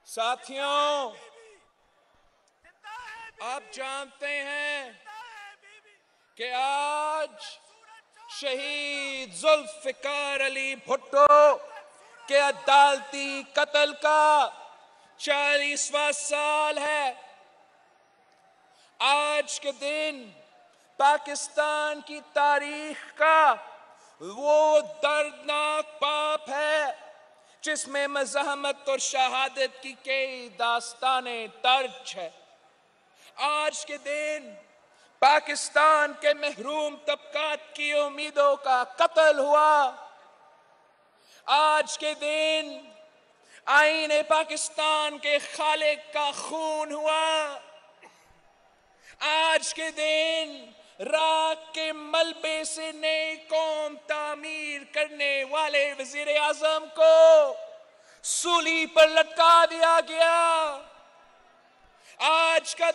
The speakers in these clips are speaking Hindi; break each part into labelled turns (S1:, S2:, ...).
S1: साथियों, आप जानते हैं कि आज शहीद जुल्फिकार अली भुट्टो के अदालती कत्ल का 40वां साल है। आज के दिन पाकिस्तान की तारीख का वो दर्दनाक पाप है जिसमें मज़ाहमत और शहादत की कई दास्तानें दर्ज है। आज के दिन पाकिस्तान के महरूम तबकात की उम्मीदों का कत्ल हुआ। आज के दिन आईने पाकिस्तान के खालिक का खून हुआ। आज के दिन राख के मलबे से नई कौम तामीर करने वाले वजीर आजम को सूली पर लटका दिया गया। आज का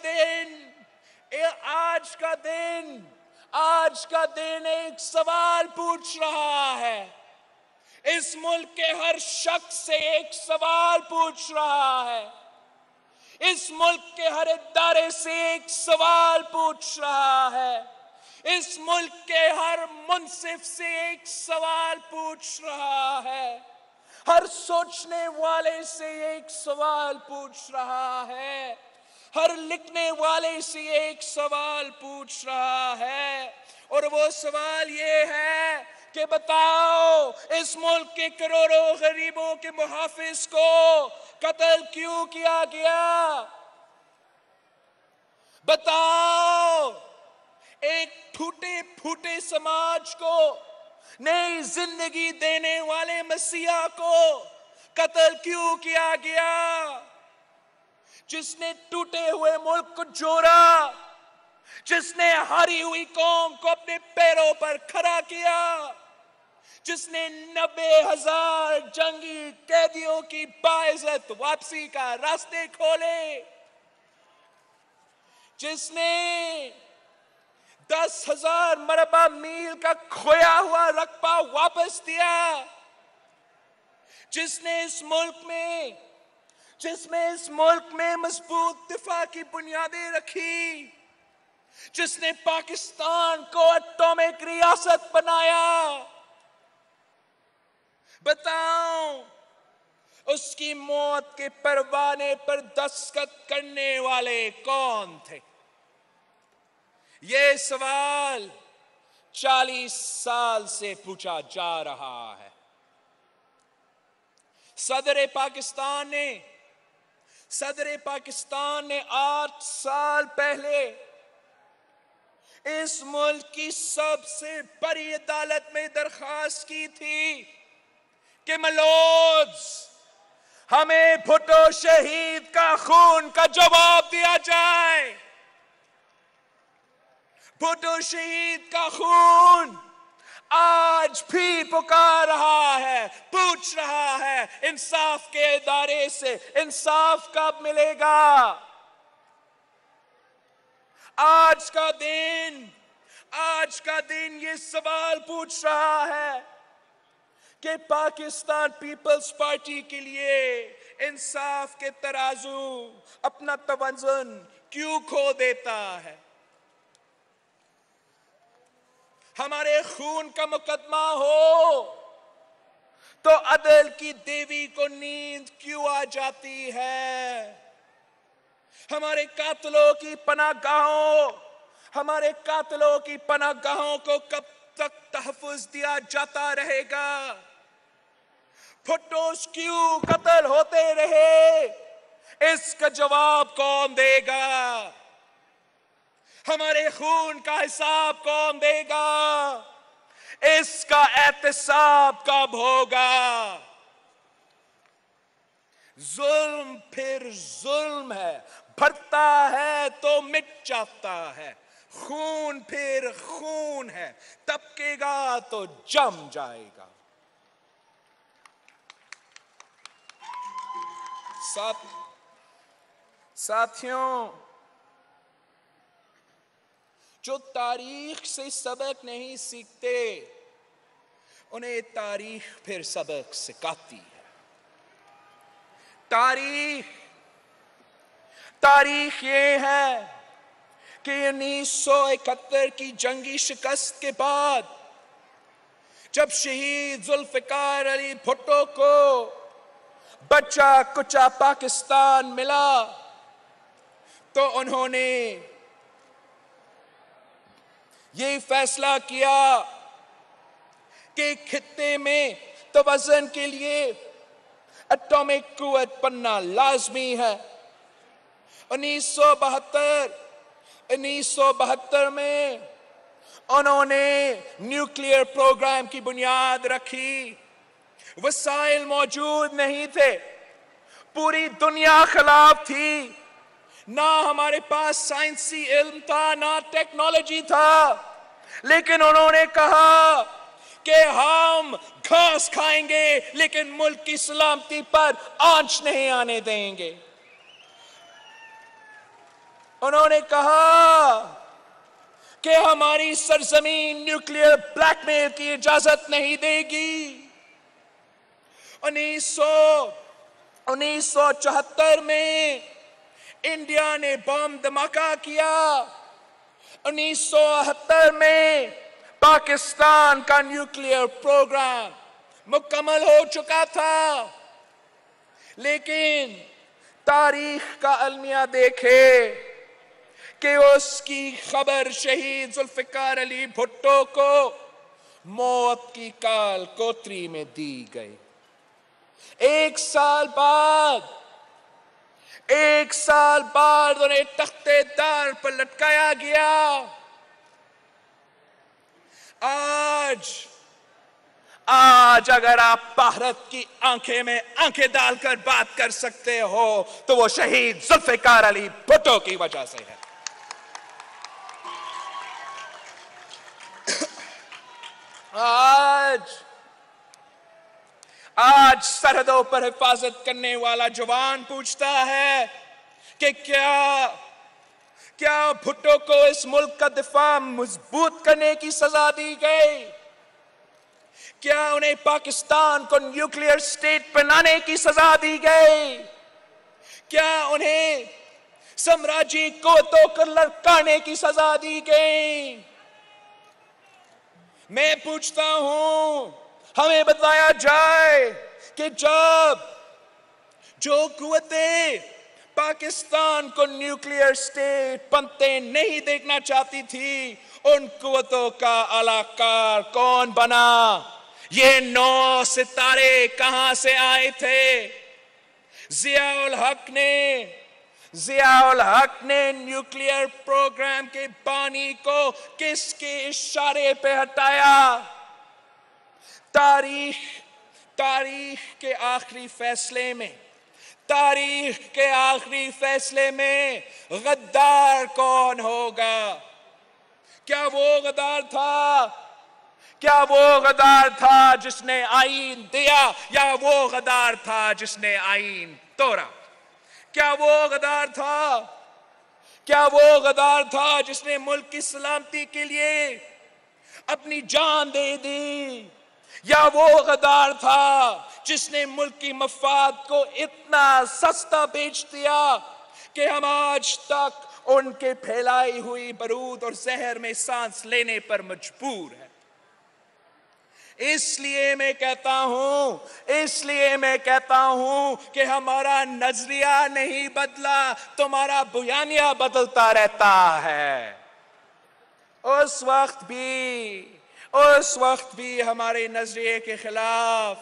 S1: दिन एक सवाल पूछ रहा है। इस मुल्क के हर शख्स से एक सवाल पूछ रहा है। इस मुल्क के हर इदारे से एक सवाल पूछ रहा है। इस मुल्क के हर मुंसिफ से एक सवाल पूछ रहा है। हर सोचने वाले से एक सवाल पूछ रहा है। हर लिखने वाले से एक सवाल पूछ रहा है। और वो सवाल ये है कि बताओ, इस मुल्क के करोड़ों गरीबों के मुहाफिज को कत्ल क्यों किया गया? बताओ, एक टूटे फूटे समाज को नई जिंदगी देने वाले मसीहा को कत्ल क्यों किया गया? जिसने टूटे हुए मुल्क को जोड़ा, जिसने हारी हुई कौम को अपने पैरों पर खड़ा किया, जिसने 90,000 जंगी कैदियों की बाइज्जत वापसी का रास्ते खोले, जिसने 10,000 मरबा मील का खोया हुआ रकबा वापस दिया, जिसने इस मुल्क में मजबूत दिफा की बुनियादें रखी, जिसने पाकिस्तान को एटॉमिक रियासत बनाया, बताओ, उसकी मौत के परवाने पर दस्तखत करने वाले कौन थे? ये सवाल 40 साल से पूछा जा रहा है। सदर पाकिस्तान ने 8 साल पहले इस मुल्क की सबसे बड़ी अदालत में दरखास्त की थी कि मलोज, हमें भुट्टो शहीद का खून का जवाब दिया जाए। भुट्टो शहीद का खून आज भी पुकार रहा है, पूछ रहा है इंसाफ के इदारे से, इंसाफ कब मिलेगा? आज का दिन ये सवाल पूछ रहा है कि पाकिस्तान पीपल्स पार्टी के लिए इंसाफ के तराजू अपना तवज़ुन क्यों खो देता है? हमारे खून का मुकदमा हो तो अदल की देवी को नींद क्यों आ जाती है? हमारे कातिलों की पनाहगाहों को कब तक तहफ़्फ़ुज़ दिया जाता रहेगा? भुट्टोस क्यों कत्ल होते रहे, इसका जवाब कौन देगा? हमारे खून का हिसाब कौन देगा? इसका एहतिसाब कब होगा? जुल्म फिर जुल्म है, बढ़ता है तो मिट जाता है। खून फिर खून है, तपकेगा तो जम जाएगा। साथियों, जो तारीख से सबक नहीं सीखते, उन्हें तारीख फिर सबक सिखाती है। तारीख तारीख ये है कि 1971 की जंगी शिकस्त के बाद जब शहीद जुल्फिकार अली भुट्टो को बचा कुचा पाकिस्तान मिला तो उन्होंने ये फैसला किया कि खित्ते में तवज़ुन के लिए एटॉमिक कुव्वत बनना लाजमी है। 1972 में उन्होंने न्यूक्लियर प्रोग्राम की बुनियाद रखी। वसाइल मौजूद नहीं थे, पूरी दुनिया खिलाफ थी, ना हमारे पास साइंसी इल्म था ना टेक्नोलॉजी था, लेकिन उन्होंने कहा कि हम घास खाएंगे लेकिन मुल्क की सलामती पर आंच नहीं आने देंगे। उन्होंने कहा कि हमारी सरजमीन न्यूक्लियर ब्लैकमेल की इजाजत नहीं देगी। 1974 में इंडिया ने बम धमाका किया। 1978 में पाकिस्तान का न्यूक्लियर प्रोग्राम मुकम्मल हो चुका था, लेकिन तारीख का अलमिया देखे कि उसकी खबर शहीद जुल्फिकार अली भुट्टो को मौत की काल कोतरी में दी गई। एक साल बाद उन्हें तख्तेदार पर लटकाया गया। आज अगर आप भारत की आंखें में आंखें डालकर बात कर सकते हो तो वो शहीद जुल्फिकार अली भुट्टो की वजह से है। आज सरहदों पर हिफाजत करने वाला जवान पूछता है कि क्या भुट्टो को इस मुल्क का दिफा मजबूत करने की सजा दी गई? क्या उन्हें पाकिस्तान को न्यूक्लियर स्टेट बनाने की सजा दी गई? क्या उन्हें साम्राज्य को तो लड़काने की सजा दी गई? मैं पूछता हूं, हमें बताया जाए कि जब जो कुव्वतें पाकिस्तान को न्यूक्लियर स्टेट बनते नहीं देखना चाहती थी, उन कुव्वतों का अलाकार कौन बना? ये 9 सितारे कहां से आए थे? जियाउल हक ने के प्रोग्राम के बानी को किसके इशारे पे हटाया? तारीख के आखिरी फैसले में गद्दार कौन होगा? क्या वो गद्दार था जिसने आईन दिया, या वो गद्दार था जिसने आईन तोड़ा? क्या वो गद्दार था जिसने मुल्क की सलामती के लिए अपनी जान दे दी? या वो गद्दार था जिसने मुल्क की मफाद को इतना सस्ता बेच दिया कि हम आज तक उनके फैलाई हुई बारूद और जहर में सांस लेने पर मजबूर हैं? इसलिए मैं कहता हूं कि हमारा नजरिया नहीं बदला, तुम्हारा बयानिया बदलता रहता है। उस वक्त भी हमारे नजरिए के खिलाफ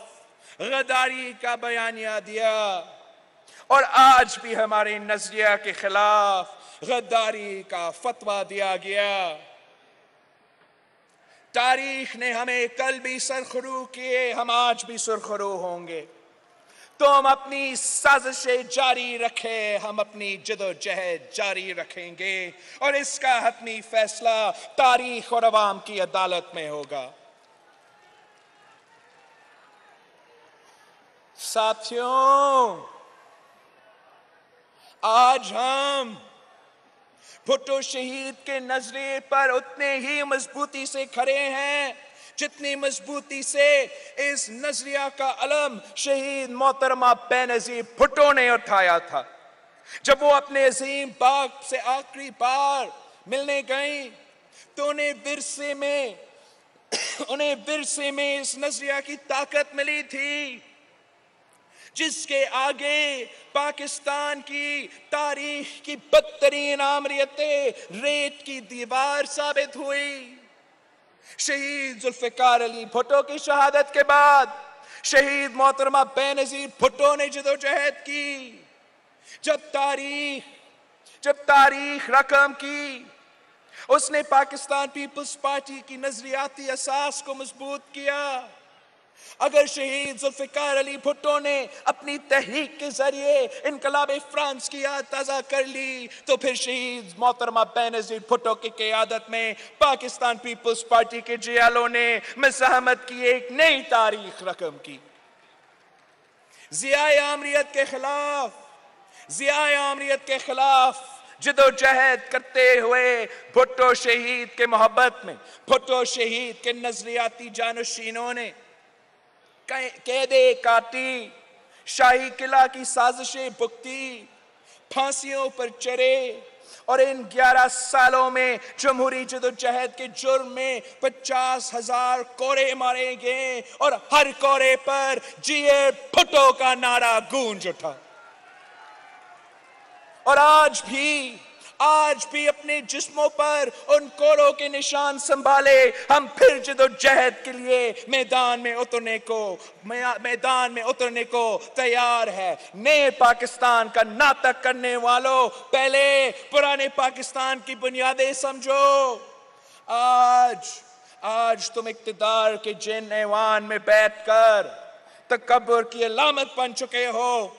S1: गद्दारी का बयानिया दिया, और आज भी हमारे नजरिया के खिलाफ गद्दारी का फतवा दिया गया। तारीख ने हमें कल भी सरखरू किए, हम आज भी सरखरू होंगे। तो हम अपनी साजिशें जारी रखें, हम अपनी जदोजहद जारी रखेंगे, और इसका हतमी फैसला तारीख और अवाम की अदालत में होगा। साथियों, आज हम भुट्टो शहीद के नजरिए पर उतने ही मजबूती से खड़े हैं जितनी मजबूती से इस नजरिया का अलम शहीद मोहतरमा बेनजीर भुट्टो ने उठाया था। जब वो अपने अजीम बाप से आखिरी बार मिलने गई तो उन्हें विरसे में इस नजरिया की ताकत मिली थी जिसके आगे पाकिस्तान की तारीख की बदतरीन आमरियतें रेत की दीवार साबित हुई। शहीद जुल्फिकार अली भुट्टो की शहादत के बाद शहीद मोहतरमा बेनजीर भुट्टो ने जदोजहद की। जब तारीख रकम की, उसने पाकिस्तान पीपल्स पार्टी की नजरियाती असास को मजबूत किया। अगर शहीद जुल्फिकार अली भुट्टो ने अपनी तहरीक के जरिए इनकलाब फ्रांस की याद ताजा कर ली तो फिर शहीद मोहतरमा बेनजीर भुट्टो की क़यादत में पाकिस्तान पीपल्स पार्टी के जियालों ने मज़ाहमत की एक नई तारीख रकम की। ज़ियाए आमरियत के खिलाफ जदोजहद करते हुए भुट्टो शहीद के मोहब्बत में भुट्टो शहीद के नजरियाती जानशीनों ने कैदे काटी, शाही किला की साजिशें भुगती, फांसियों पर चढ़े और इन 11 सालों में जमहूरी जदोजहद के जुर्म में 50,000 कोरे मारे गए और हर कोरे पर जिए भुट्टो का नारा गूंज उठा। और आज भी अपने जिस्मों पर उन कोरों के निशान संभाले हम फिर जदोजहद के लिए मैदान में उतरने को तैयार है। नए पाकिस्तान का नाटक करने वालों, पहले पुराने पाकिस्तान की बुनियादें समझो। आज तुम इक्तिदार के जिन ऐवान में बैठकर तकब्बुर की अलामत बन चुके हो।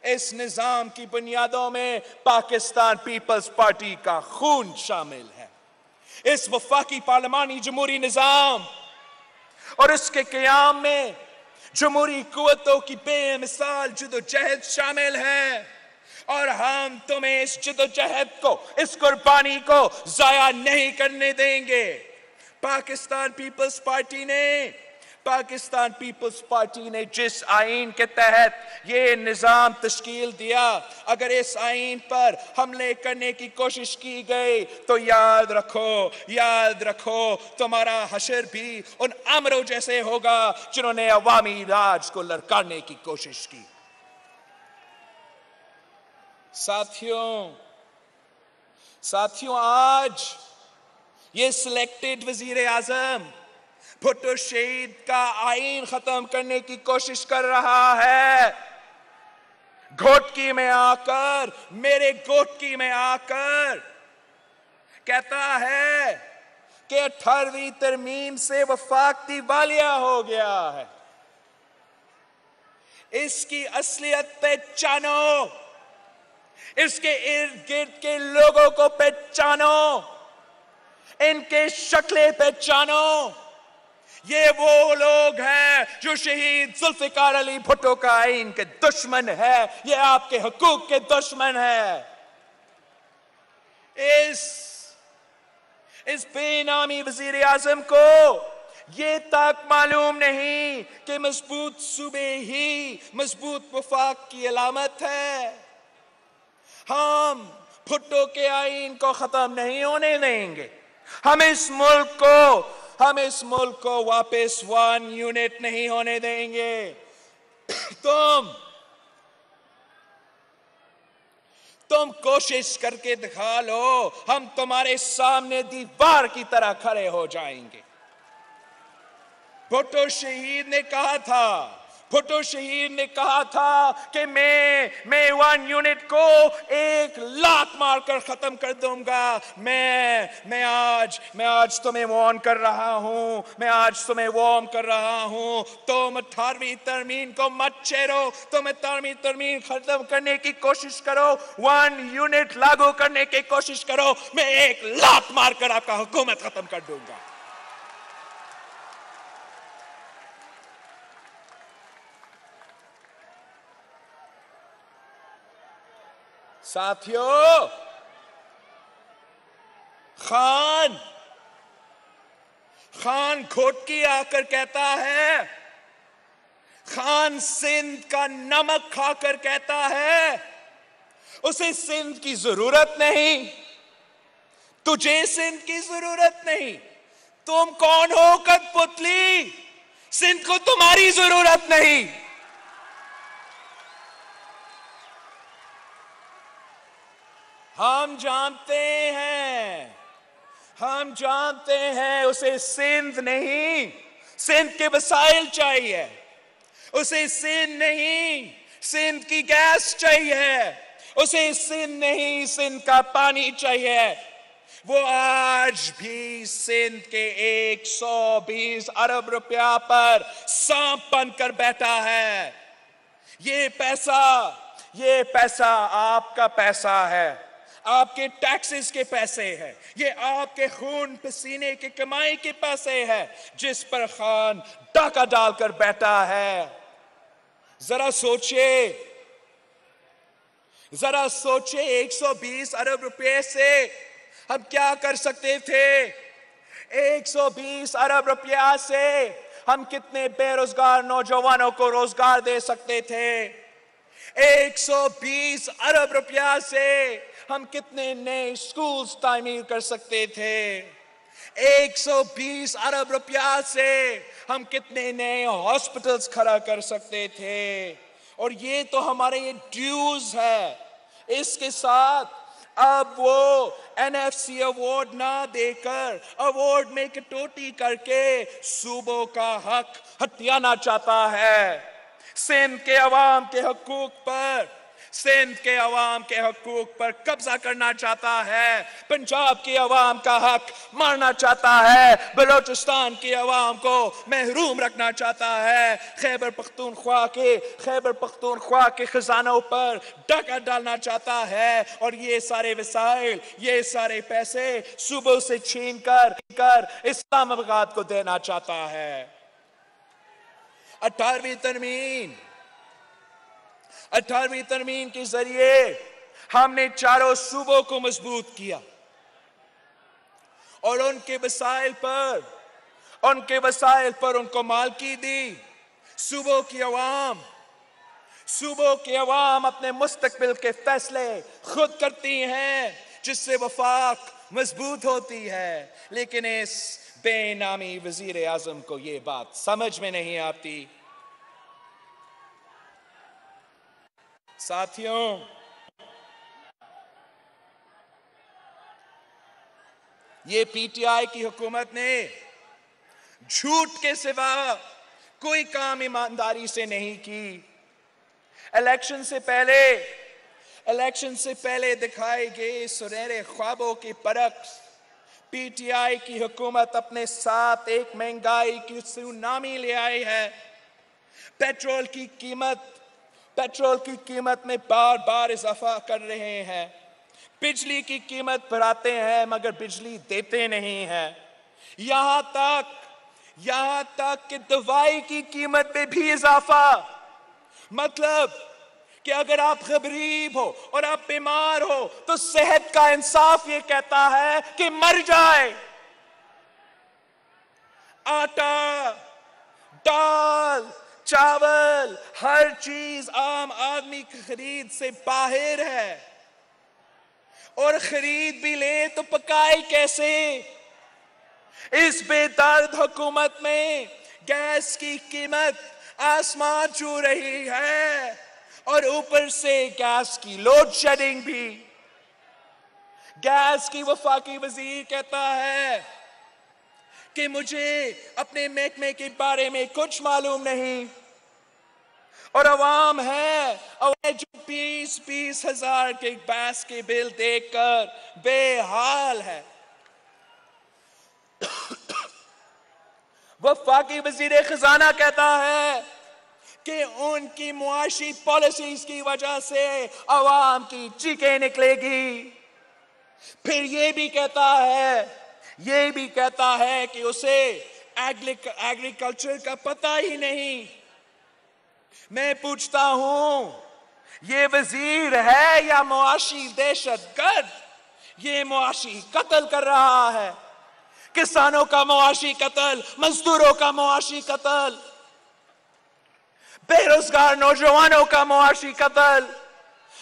S1: इस निजाम की बुनियादों में पाकिस्तान पीपल्स पार्टी का खून शामिल है। इस वफाकी पार्लिमानी जमहूरी निजाम और इसके क़याम में जमहूरी कुव्वतों की बेमिसाल जदोजहद शामिल है और हम तुम्हें इस जदोजहद को, इस कुर्बानी को जाया नहीं करने देंगे। पाकिस्तान पीपल्स पार्टी ने जिस आईन के तहत ये निजाम तश्कील दिया, अगर इस आईन पर हमले करने की कोशिश की गई तो याद रखो तुम्हारा हशर भी उन आमरों जैसे होगा जिन्होंने अवामी राज को लड़काने की कोशिश की। साथियों, आज ये सिलेक्टेड वजीर आजम भुट्टो शहीद का आईन खत्म करने की कोशिश कर रहा है। मेरे घोटकी में आकर कहता है कि 18वीं तरमीम से वफाक दिवालिया हो गया है। इसकी असलियत पहचानो, इसके इर्द गिर्द के लोगों को पहचानो, इनके शक्लें पहचानो। ये वो लोग हैं जो शहीद जुल्फिकार अली भुट्टो का आईन के दुश्मन है, ये आपके हकूक के दुश्मन है। इस बेनामी वजीर आजम को ये तक मालूम नहीं कि मजबूत सूबे ही मजबूत वफाक की अलामत है। हम भुट्टो के आईन को खत्म नहीं होने देंगे। हम इस मुल्क को वापस 1 यूनिट नहीं होने देंगे। तुम कोशिश करके दिखा लो, हम तुम्हारे सामने दीवार की तरह खड़े हो जाएंगे। भुट्टो शहीद ने कहा था कि मैं 1 यूनिट को एक लात मारकर खत्म कर दूंगा। मैं आज तुम्हें वार्न कर रहा हूं, तुम 18वीं तरमीम को मत छेड़ो, तुम 18वीं तरमीम खत्म करने की कोशिश करो, 1 यूनिट लागू करने की कोशिश करो, मैं एक लात मारकर आपका हुकूमत खत्म कर दूंगा। साथियों, खान घोटकी आकर कहता है, खान सिंध का नमक खाकर कहता है, उसे सिंध की जरूरत नहीं, तुझे सिंध की जरूरत नहीं। तुम कौन हो कठपुतली? सिंध को तुम्हारी जरूरत नहीं। हम जानते हैं उसे सिंध नहीं, सिंध के वसाइल चाहिए। उसे सिंध नहीं, सिंध की गैस चाहिए। उसे सिंध नहीं, सिंध का पानी चाहिए। वो आज भी सिंध के 120 अरब रुपया पर सांप बनकर बैठा है। ये पैसा आपका पैसा है, आपके टैक्सेस के पैसे हैं, ये आपके खून पसीने के कमाई के पैसे हैं, जिस पर खान डाका डालकर बैठा है। जरा सोचे 120 अरब रुपए से हम क्या कर सकते थे? 120 अरब रुपया से हम कितने बेरोजगार नौजवानों को रोजगार दे सकते थे? 120 अरब रुपया से हम कितने नए स्कूल्स तामीर कर सकते थे? 120 अरब रुपया से हम कितने नए हॉस्पिटल्स खड़ा कर सकते थे? और ये तो हमारे ये ड्यूज है। इसके साथ अब वो NFC अवार्ड ना देकर अवार्ड में कटौती करके सूबों का हक हथियाना चाहता है। सिंध के अवाम के हकूक पर कब्जा करना चाहता है। पंजाब के अवाम का हक मारना चाहता है। बलोचिस्तान के अवाम को महरूम रखना चाहता है। खैबर पख्तूनख्वा के खजानों पर डाका डालना चाहता है। और ये सारे वसाइल, ये सारे पैसे सूबों से छीन कर इस्लामाबाद को देना चाहता है। 18वीं तरमीम के जरिए हमने चारों सूबों को मजबूत किया और उनके वसाइल पर उनको मालकी दी। सूबों की अवाम अपने मुस्तकबिल के फैसले खुद करती हैं, जिससे वफाक मजबूत होती है। लेकिन इस बेनामी वजीर आजम को ये बात समझ में नहीं आती। साथियों, ये PTI की हुकूमत ने झूठ के सिवा कोई काम ईमानदारी से नहीं की। इलेक्शन से पहले दिखाए गए सुनहरे ख्वाबों की परख PTI की हुकूमत अपने साथ एक महंगाई की सुनामी ले आई है। पेट्रोल की कीमत में बार बार इजाफा कर रहे हैं। बिजली की कीमत बढ़ाते हैं मगर बिजली देते नहीं हैं। यहां तक कि दवाई की कीमत में भी इजाफा। मतलब कि अगर आप गरीब हो और आप बीमार हो तो सेहत का इंसाफ ये कहता है कि मर जाए। आटा, दाल, चावल, हर चीज आम आदमी की खरीद से बाहर है। और खरीद भी ले तो पकाए कैसे? इस बेदर्द हुकूमत में गैस की कीमत आसमान छू रही है और ऊपर से गैस की लोड शेडिंग भी। गैस की वफाकी वजीर कहता है कि मुझे अपने महकमे के बारे में कुछ मालूम नहीं। और अवाम है जो 20-20 हजार के गैस के बिल देखकर बेहाल है। वफाकी वजीर खजाना कहता है कि उनकी मुआशी पॉलिसीज की वजह से अवाम की चीखें निकलेगी। फिर ये भी कहता है कि उसे एग्रीकल्चर का पता ही नहीं। मैं पूछता हूं, ये वजीर है या मुआशी दहशतगर्द? ये मुआशी कत्ल कर रहा है। किसानों का मुआशी कत्ल, मजदूरों का मुआशी कत्ल, बेरोजगार नौजवानों का मुआशी कत्ल,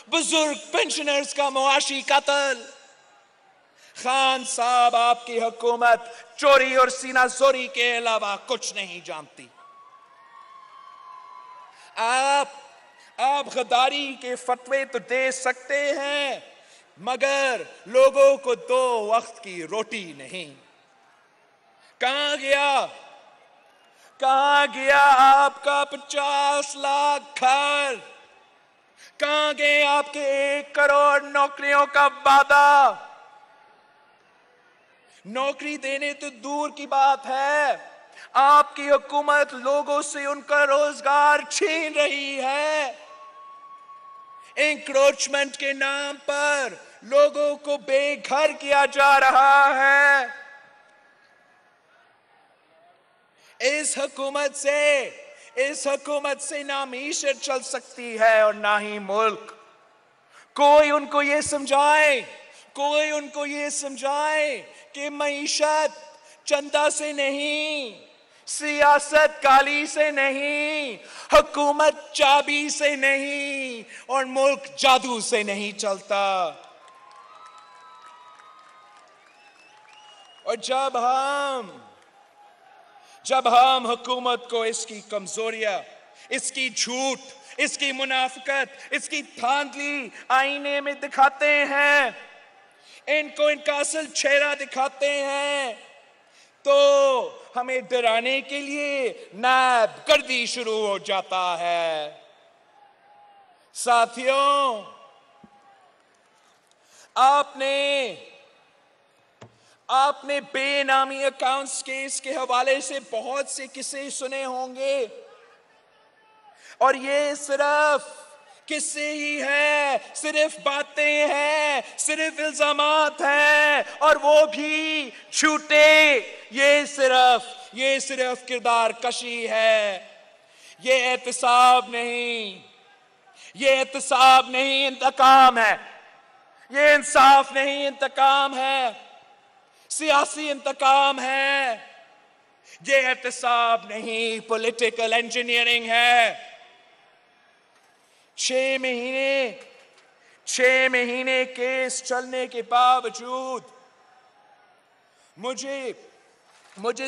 S1: बुजुर्ग पेंशनर्स का मुआशी कत्ल। खान साहब, आपकी हुकूमत चोरी और सीना जोरी के अलावा कुछ नहीं जानती। आप गद्दारी के फतवे तो दे सकते हैं, मगर लोगों को 2 वक्त की रोटी नहीं। कहां गया आपका 50 लाख घर? कहां गए आपके 1 करोड़ नौकरियों का वादा? नौकरी देने तो दूर की बात है, आपकी हुकूमत लोगों से उनका रोजगार छीन रही है। एंक्रोचमेंट के नाम पर लोगों को बेघर किया जा रहा है। इस हुकूमत से ना मीशत चल सकती है और ना ही मुल्क। कोई उनको ये समझाए कि मईशत चंदा से नहीं, सियासत काली से नहीं, हुकूमत चाबी से नहीं और मुल्क जादू से नहीं चलता। और जब हम हुकूमत को इसकी कमजोरियां, इसकी झूठ, इसकी मुनाफिकत, इसकी धांधली आईने में दिखाते हैं, इनको इनका असल चेहरा दिखाते हैं, तो हमें डराने के लिए नाबगर्दी शुरू हो जाता है। साथियों, आपने बेनामी अकाउंट्स केस के हवाले से बहुत से किस्से सुने होंगे, और ये सिर्फ किस्से ही है, सिर्फ बातें हैं, सिर्फ इल्जामात हैं, और वो भी झूठे। ये सिर्फ किरदार कशी है। ये एहतसाब नहीं इंतकाम है। ये इंसाफ नहीं इंतकाम है, सियासी इंतकाम है। ये एहतसाब नहीं, पॉलिटिकल इंजीनियरिंग है। 6 महीने केस चलने के बावजूद मुझे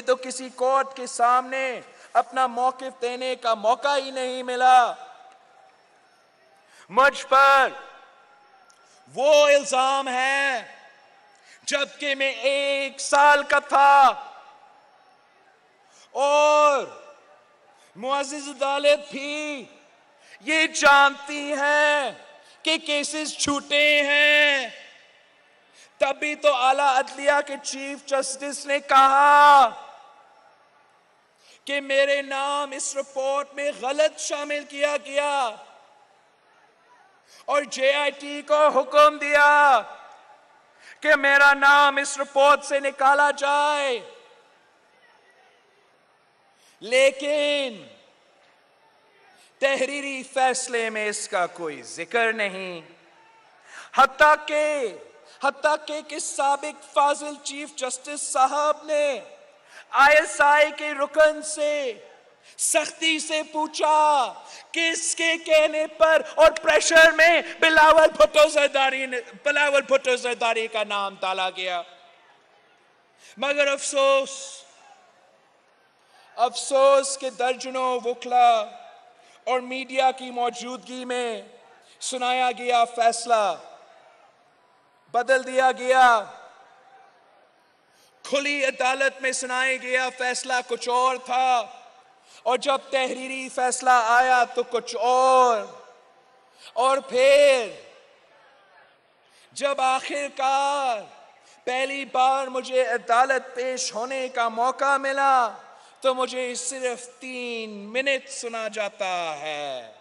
S1: तो किसी कोर्ट के सामने अपना मौकिफ देने का मौका ही नहीं मिला। मुझ पर वो इल्जाम है जबकि मैं 1 साल का था, और मुअज़्ज़िज़ अदालत भी ये जानती हैं कि केसेस झूठे हैं। तभी तो आला अदलिया के चीफ जस्टिस ने कहा कि मेरे नाम इस रिपोर्ट में गलत शामिल किया गया, और JIT को हुक्म दिया कि मेरा नाम इस रिपोर्ट से निकाला जाए। लेकिन तहरीरी फैसले में इसका कोई जिक्र नहीं। हत्ता के साबिक फाजिल चीफ जस्टिस साहब ने ISI के रुकन से सख्ती से पूछा किसके कहने पर और प्रेशर में बिलावल भुट्टो जरदारी का नाम डाला गया। मगर अफसोस के दर्जनों वकला और मीडिया की मौजूदगी में सुनाया गया फैसला बदल दिया गया। खुली अदालत में सुनाया गया फैसला कुछ और था, और जब तहरीरी फैसला आया तो कुछ और फिर जब आखिरकार पहली बार मुझे अदालत पेश होने का मौका मिला तो मुझे सिर्फ 3 मिनट सुना जाता है,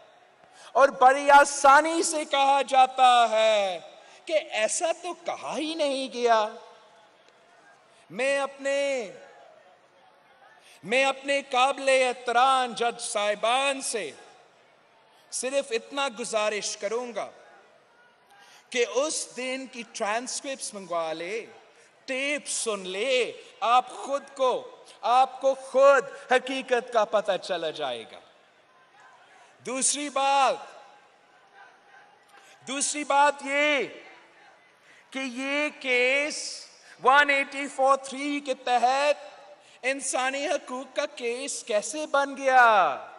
S1: और बड़ी आसानी से कहा जाता है कि ऐसा तो कहा ही नहीं गया। मैं अपने काबिले एहतराम जज साहिबान से सिर्फ इतना गुजारिश करूंगा कि उस दिन की ट्रांसक्रिप्ट्स मंगवा ले, टेप सुन ले, आपको खुद हकीकत का पता चला जाएगा। दूसरी बात ये कि ये केस 184(3) के तहत इंसानी हकूक का केस कैसे बन गया?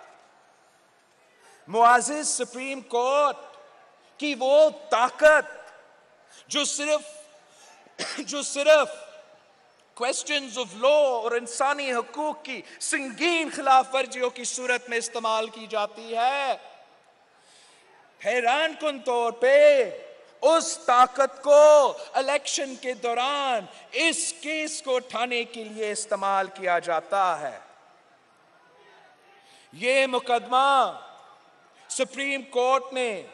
S1: मुआजिज सुप्रीम कोर्ट की वो ताकत जो सिर्फ क्वेश्चंस ऑफ लॉ और इंसानी हकूक की संगीन खिलाफ वर्जियों की सूरत में इस्तेमाल की जाती है, हैरान कुन तौर पे उस ताकत को इलेक्शन के दौरान इस केस को उठाने के लिए इस्तेमाल किया जाता है। ये मुकदमा सुप्रीम कोर्ट ने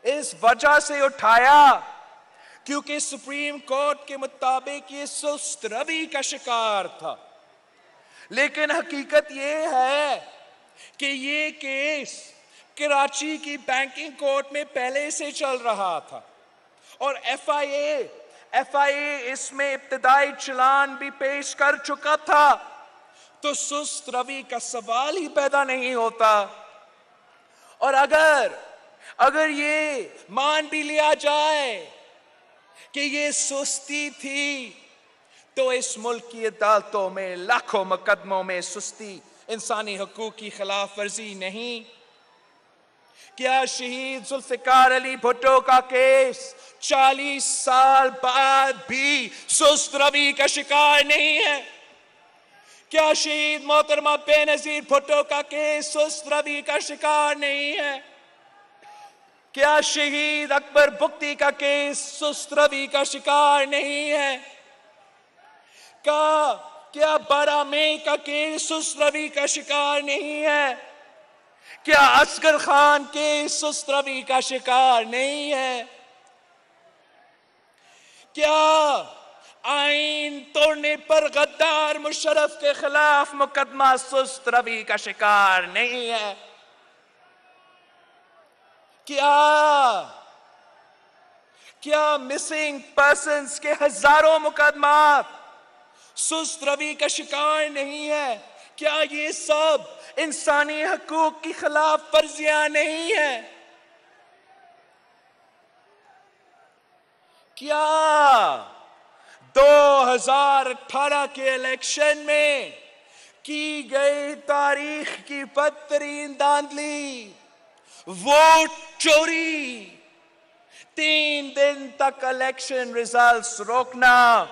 S1: इस वजह से उठाया क्योंकि सुप्रीम कोर्ट के मुताबिक ये सुस्त रवि का शिकार था। लेकिन हकीकत ये है कि ये केस कराची की बैंकिंग कोर्ट में पहले से चल रहा था और एफआईए इसमें इब्तिदाई चलान भी पेश कर चुका था, तो सुस्त रवि का सवाल ही पैदा नहीं होता। और अगर ये मान भी लिया जाए कि ये सुस्ती थी, तो इस मुल्क की अदालतों में लाखों मुकदमों में सुस्ती इंसानी हकूक की खिलाफ वर्जी नहीं। क्या शहीद जुल्फिकार अली भुट्टो का केस 40 साल बाद भी सुस्त रवि का शिकार नहीं है? क्या शहीद मोहतरमा बेनजीर भुट्टो का केस सुस्त रवि का शिकार नहीं है? क्या शहीद अकबर बुख्ती का केस सुस्त रवि का शिकार नहीं है? क्या 12 मई का केस सुस्त रवि का शिकार नहीं है? क्या असगर खान केस सुस्त रवि का शिकार नहीं है? क्या आईन तोड़ने पर गद्दार मुशर्रफ के खिलाफ मुकदमा सुस्त रवि का शिकार नहीं है? क्या मिसिंग पर्सन्स के हजारों मुकदमा सुस्त रवि का शिकार नहीं है? क्या ये सब इंसानी हकूक की खिलाफ वर्जियां नहीं है? क्या 2018 के इलेक्शन में की गई तारीख की बदतरीन धांधली, वोट चोरी, 3 दिन तक इलेक्शन रिजल्ट्स रोकना,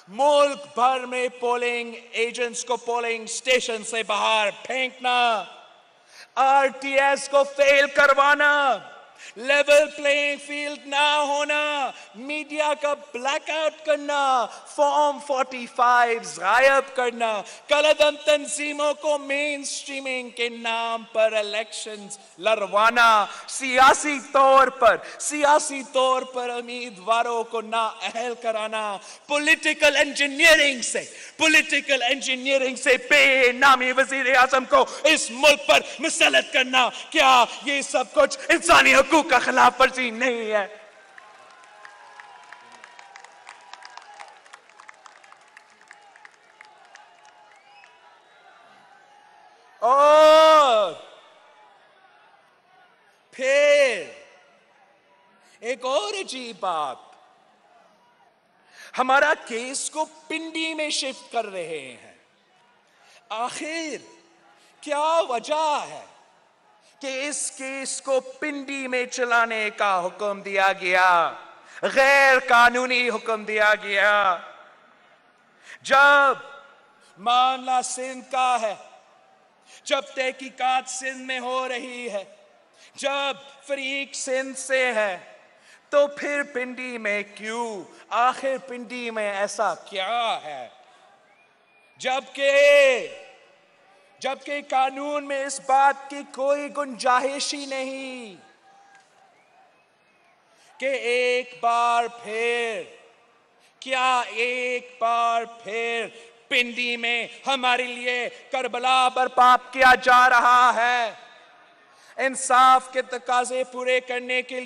S1: मुल्क भर में पोलिंग एजेंट्स को पोलिंग स्टेशन से बाहर फेंकना, आरटीएस को फेल करवाना, लेवल प्लेइंग फील्ड ना होना, मीडिया का ब्लैकआउट करना, फॉर्म 45 गायब करना, कलअदम तंजीमों को मेन स्ट्रीमिंग के नाम पर इलेक्शंस लड़वाना, सियासी तौर पर उम्मीदवारों को नाअहल कराना, पॉलिटिकल इंजीनियरिंग से बेनामी वजीर आजम को इस मुल्क पर मुसल्लत करना, क्या ये सब कुछ इंसानी हकूक का खिलाफ वर्जी नहीं है? और फिर एक और अजीब बात, हमारा केस को पिंडी में शिफ्ट कर रहे हैं। आखिर क्या वजह है कि इस केस को पिंडी में चलाने का हुक्म दिया गया, गैर कानूनी हुक्म दिया गया? जब मामला सिंध का है, जब तहकीकात सिंध में हो रही है, जब फरीक सिंध से है, तो फिर पिंडी में क्यों? आखिर पिंडी में ऐसा क्या है? जबकि कानून में इस बात की कोई गुंजाइश ही नहीं कि एक बार फिर पिंडी में हमारे लिए करबला बर्पा किया जा रहा है। इंसाफ के तकाजे पूरे करने के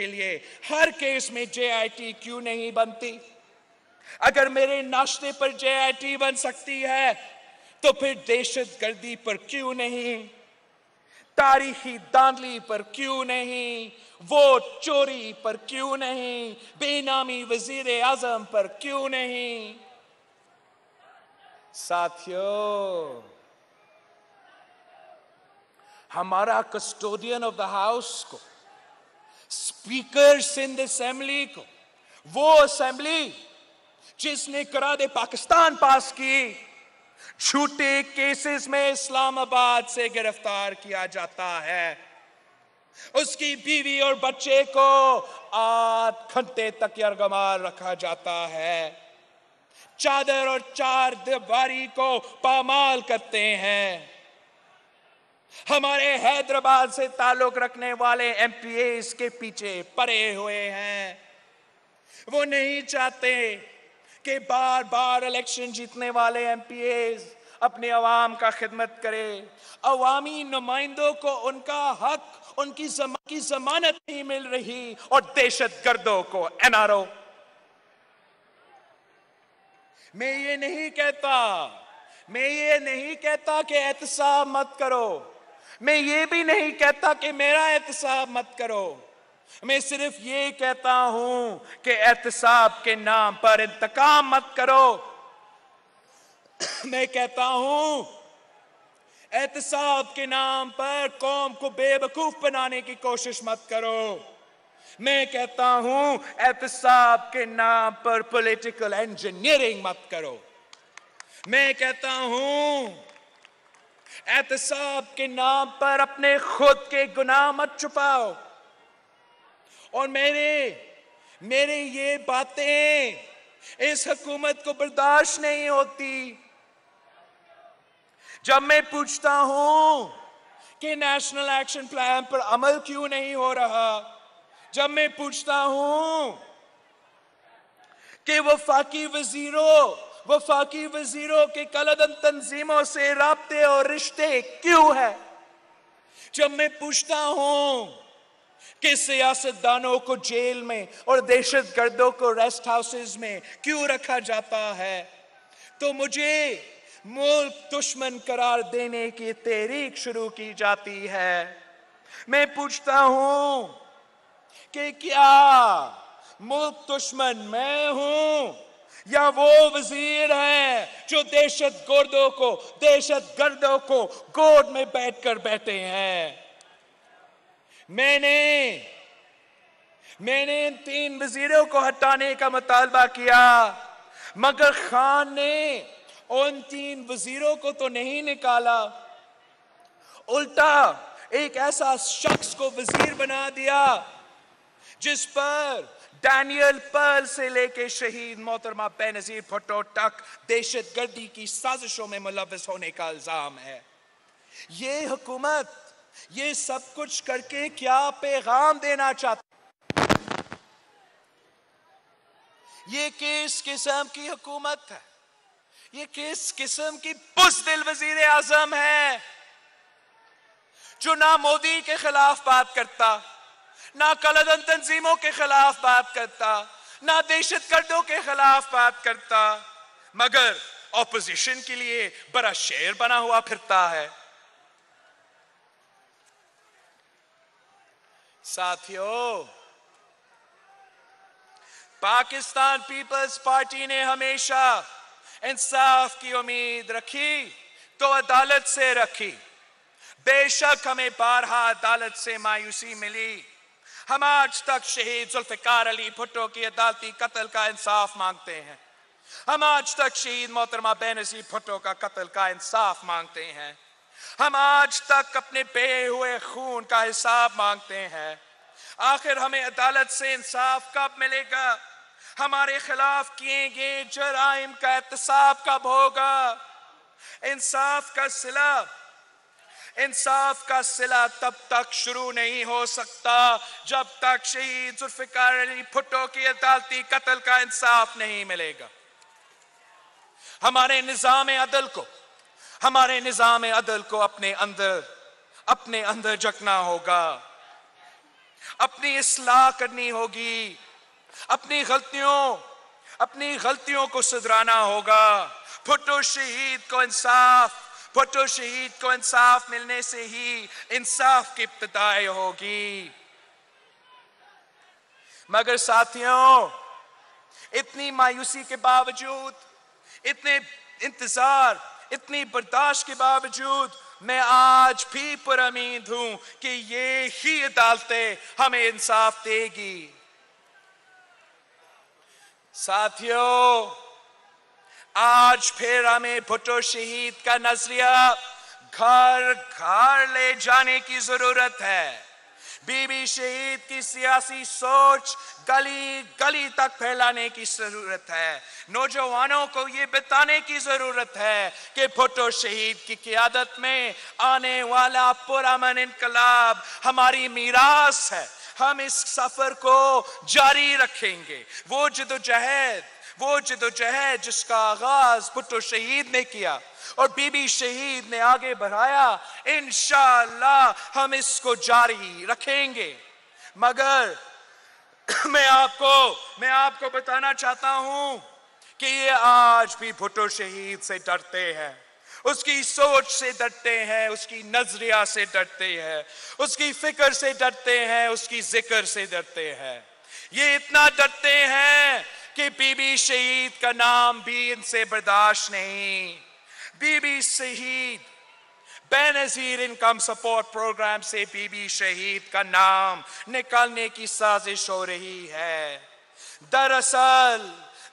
S1: लिए हर केस में JIT क्यों नहीं बनती? अगर मेरे नाश्ते पर JIT बन सकती है, तो फिर दहशतगर्दी पर क्यों नहीं? तारीखी धांधली पर क्यों नहीं, वोट चोरी पर क्यों नहीं, बेनामी वजीर आजम पर क्यों नहीं। साथियों, हमारा कस्टोडियन ऑफ द हाउस को, स्पीकर सिंध असेंबली को, वो असेंबली जिसने करार पाकिस्तान पास की, झूठे केसेस में इस्लामाबाद से गिरफ्तार किया जाता है, उसकी बीवी और बच्चे को 8 घंटे तक यरगमार रखा जाता है, चादर और चार दीवारी को पामाल करते हैं। हमारे हैदराबाद से ताल्लुक रखने वाले एमपीएस के पीछे पड़े हुए हैं। वो नहीं चाहते कि बार बार इलेक्शन जीतने वाले एमपीएस अपने अवाम का खिदमत करे। अवामी नुमाइंदों को उनका हक, उनकी जमानत नहीं मिल रही, और दहशतगर्दों को एनआरओ। मैं ये नहीं कहता कि एहतसाब मत करो, मैं ये भी नहीं कहता कि मेरा एहतसाब मत करो। मैं सिर्फ ये कहता हूं कि एहतसाब के नाम पर इंतकाम मत करो। मैं कहता हूं एहतसाब के नाम पर कौम को बेवकूफ बनाने की कोशिश मत करो। मैं कहता हूं एहतसाब के नाम पर पॉलिटिकल इंजीनियरिंग मत करो। मैं कहता हूं एहतसाब के नाम पर अपने खुद के गुनाह मत छुपाओ। और मेरे ये बातें इस हुकूमत को बर्दाश्त नहीं होती। जब मैं पूछता हूं कि नेशनल एक्शन प्लान पर अमल क्यों नहीं हो रहा, जब मैं पूछता हूं कि वफाकी वजीरों के कलदन तंजीमों से राब्ते और रिश्ते क्यों है, जब मैं पूछता हूं कि सियासतदानों को जेल में और दहशतगर्दों को रेस्ट हाउसेस में क्यों रखा जाता है, तो मुझे मुल्क दुश्मन करार देने की तहरीक शुरू की जाती है। मैं पूछता हूं कि क्या मुल्क दुश्मन मैं हूं या वो वजीर हैं जो दहशतगर्दों को गोद में बैठकर बैठे हैं। मैंने इन 3 वजीरों को हटाने का मुतालबा किया, मगर खान ने उन 3 वजीरों को तो नहीं निकाला, उल्टा एक ऐसा शख्स को वजीर बना दिया जिस पर डैनियल पर्ल से लेके शहीद मोहतरमा बेनजीर भुट्टो तक दहशतगर्दी की साजिशों में मुलव्वस होने का इल्जाम है। ये हुकूमत ये सब कुछ करके क्या पैगाम देना चाहती? ये किस किस्म की हुकूमत है? ये किस किस्म की बुज़दिल वजीर आजम है जो ना मोदी के खिलाफ बात करता, ना कलदन तंजीमों के खिलाफ बात करता, ना दहशतगर्दों के खिलाफ बात करता, मगर ऑपोजिशन के लिए बड़ा शेर बना हुआ फिरता है। साथियों, पाकिस्तान पीपल्स पार्टी ने हमेशा इंसाफ की उम्मीद रखी तो अदालत से रखी। बेशक हमें बारहा अदालत से मायूसी मिली। हम आज तक शहीद जुल्फिकार अली भुट्टो की अदालती कत्ल का इंसाफ मांगते हैं। हम आज तक शहीद मोहतरमा बेनजीर भुट्टो का कत्ल का इंसाफ मांगते हैं। हम आज तक अपने बहे हुए खून का हिसाब मांगते हैं। आखिर हमें अदालत से इंसाफ कब मिलेगा? हमारे खिलाफ किए गए जराइम का एहतसाब कब होगा? इंसाफ का सिला तब तक शुरू नहीं हो सकता जब तक शहीद जुल्फिकार अली भुट्टो की अदालती कत्ल का इंसाफ नहीं मिलेगा। हमारे निजाम अदल को अपने अंदर झकना होगा, अपनी इस्लाह करनी होगी, अपनी गलतियों को सुधराना होगा। भुट्टो शहीद को इंसाफ, भुट्टो शहीद को इंसाफ मिलने से ही इंसाफ की इब्तिदाई होगी। मगर साथियों, इतनी मायूसी के बावजूद, इतने इंतजार, इतनी बर्दाश्त के बावजूद मैं आज भी पुरुम्मीद हूं कि ये ही अदालतें हमें इंसाफ देगी। साथियों, आज फिर हमें भुट्टो शहीद का नजरिया घर घर ले जाने की जरूरत है। बीबी शहीद की सियासी सोच गली गली तक फैलाने की जरूरत है। नौजवानों को ये बताने की जरूरत है कि भुट्टो शहीद की क़ियादत में आने वाला पुरअमन इनकलाब हमारी मीरास है। हम इस सफर को जारी रखेंगे। वो जिदोजहद जिसका आगाज भुट्टो शहीद ने किया और बीबी शहीद ने आगे बढ़ाया, इंशाअल्लाह हम इसको जारी रखेंगे। मगर मैं आपको बताना चाहता हूं कि ये आज भी भुट्टो शहीद से डरते हैं, उसकी सोच से डरते हैं, उसकी नजरिया से डरते हैं, उसकी फिक्र से डरते हैं, उसकी जिक्र से डरते हैं। ये इतना डरते हैं कि बीबी शहीद का नाम भी इनसे बर्दाश्त नहीं। बीबी शहीद बेनजीर इनकम सपोर्ट प्रोग्राम से बीबी शहीद का नाम निकालने की साजिश हो रही है।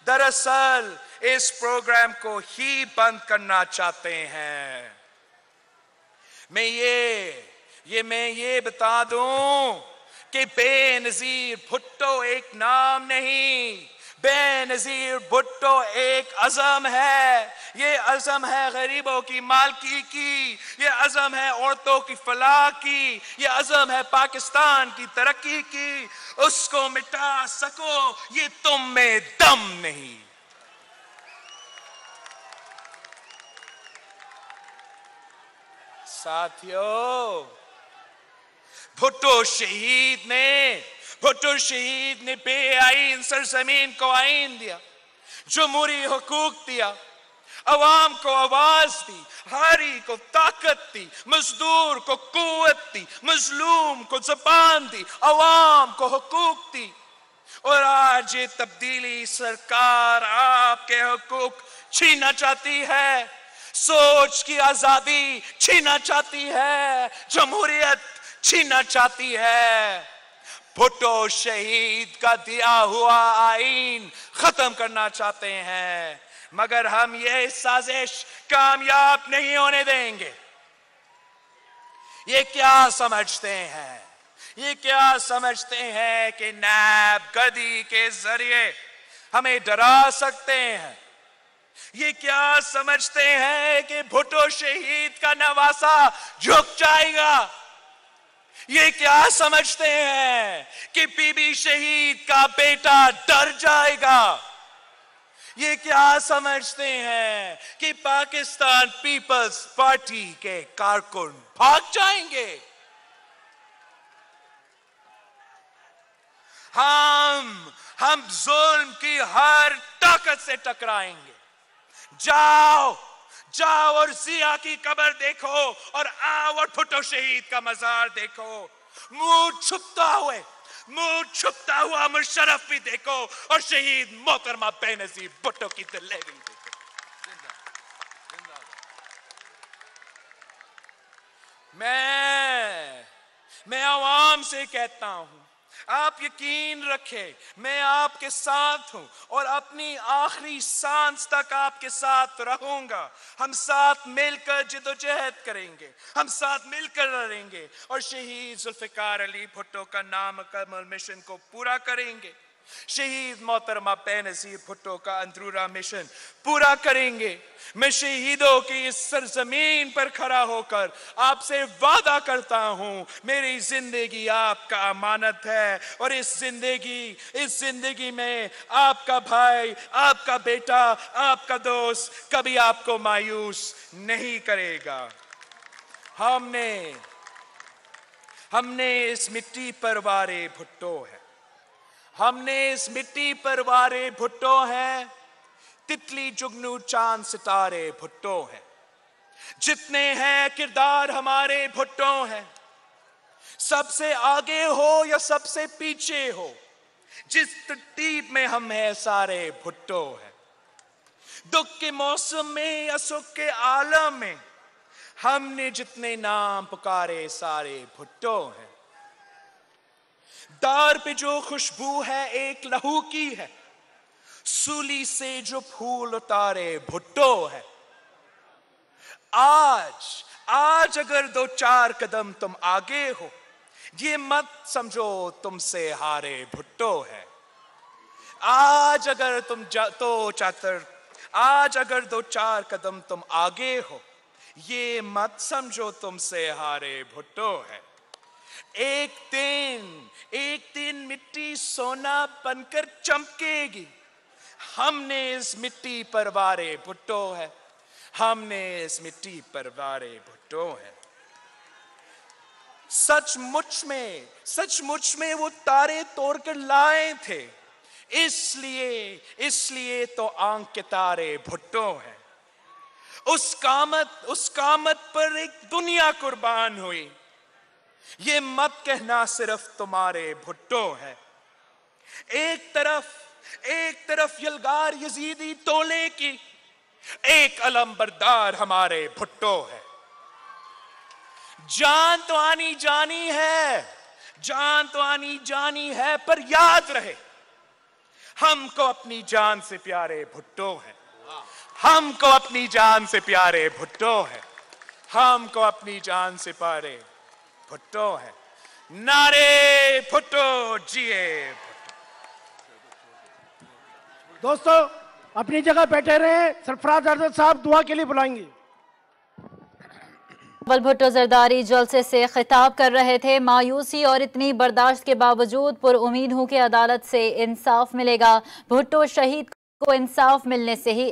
S1: दरअसल इस प्रोग्राम को ही बंद करना चाहते हैं। मैं ये बता दूं कि बेनजीर भुट्टो एक नाम नहीं, बेनजीर भुट्टो एक अज़म है। ये अज़म है गरीबों की मालकी की, ये अज़म है औरतों की फलाह की, ये अज़म है पाकिस्तान की तरक्की की। उसको मिटा सको ये तुम में दम नहीं। साथियों, भुट्टो शहीद ने बेआईन सरजमीन को आईन दिया, जमहूरी हुकूक दिया, अवाम को आवाज दी, हारी को ताकत दी, मजदूर को कुव्वत दी, मजलूम को ज़बान दी, अवाम को हुकूक दी। और आज ये तब्दीली सरकार आपके हुकूक छीनना चाहती है, सोच की आजादी छीनना चाहती है, जमहूरियत छीनना चाहती है। भुट्टो शहीद का दिया हुआ आईन खत्म करना चाहते हैं, मगर हम ये साजिश कामयाब नहीं होने देंगे। ये क्या समझते हैं कि नैब गदी के जरिए हमें डरा सकते हैं? ये क्या समझते हैं कि भुट्टो शहीद का नवासा झुक जाएगा? ये क्या समझते हैं कि बीबी शहीद का बेटा डर जाएगा? ये क्या समझते हैं कि पाकिस्तान पीपल्स पार्टी के कारकुन भाग जाएंगे? हम जुल्म की हर ताकत से टकराएंगे। जाओ और जिया की कब्र देखो और आओ और भुट्टो शहीद का मजार देखो। मुंह छुपता हुआ मुशर्रफ भी देखो और शहीद मोहतरमा बेनजीर भुट्टो की दिलेरी देखो। मैं आवाम से कहता हूं, आप यकीन रखें, मैं आपके साथ हूं और अपनी आखिरी सांस तक आपके साथ रहूंगा। हम साथ मिलकर जिदोजहद करेंगे, हम साथ मिलकर लड़ेंगे और शहीद जुल्फिकार अली भुट्टो का नामुकम्मल मिशन को पूरा करेंगे। शहीद मोहतरमा बेनजीर भुट्टो का अंदरूनी मिशन पूरा करेंगे। मैं शहीदों की इस सरजमीन पर खड़ा होकर आपसे वादा करता हूं, मेरी जिंदगी आपका अमानत है और इस जिंदगी में आपका भाई, आपका बेटा, आपका दोस्त कभी आपको मायूस नहीं करेगा। हमने इस मिट्टी पर वारे भुट्टो हैं, तितली जुगनू चांद सितारे भुट्टो हैं। जितने हैं किरदार हमारे भुट्टो हैं, सबसे आगे हो या सबसे पीछे हो, जिस तरतीब में हम हैं सारे भुट्टो हैं। दुख के मौसम में या सुख के आलम में हमने जितने नाम पुकारे सारे भुट्टो हैं। दार पे जो खुशबू है एक लहू की है, सूली से जो फूल उतारे भुट्टो है। आज अगर 2-4 कदम तुम आगे हो, ये मत समझो तुमसे हारे भुट्टो है। आज अगर 2-4 कदम तुम आगे हो, ये मत समझो तुमसे हारे भुट्टो है। एक दिन मिट्टी सोना बनकर चमकेगी, हमने इस मिट्टी पर वारे भुट्टो है, हमने इस मिट्टी पर वारे भुट्टो है। सचमुच में वो तारे तोड़कर लाए थे, इसलिए तो आंख के तारे भुट्टो है। उस कामत पर एक दुनिया कुर्बान हुई, ये मत कहना सिर्फ तुम्हारे भुट्टो है। एक तरफ यलगार यजीदी तोले की, एक अलंबरदार हमारे भुट्टो है। जान तो आनी जानी है, पर याद रहे हमको अपनी जान से प्यारे भुट्टो है, हमको अपनी जान से प्यारे भुट्टो है, हमको अपनी जान से प्यारे भुट्टो है। नारे भुट्टो जिए भुट्टो।
S2: दोस्तों अपनी जगह बैठे रहे, सरफराज अरजद साहब दुआ के लिए बुलाएंगे।
S3: बिलावल भुट्टो जरदारी जलसे से खिताब कर रहे थे। मायूसी और इतनी बर्दाश्त के बावजूद पुरउम्मीद हूँ कि अदालत से इंसाफ मिलेगा। भुट्टो शहीद को इंसाफ मिलने से ही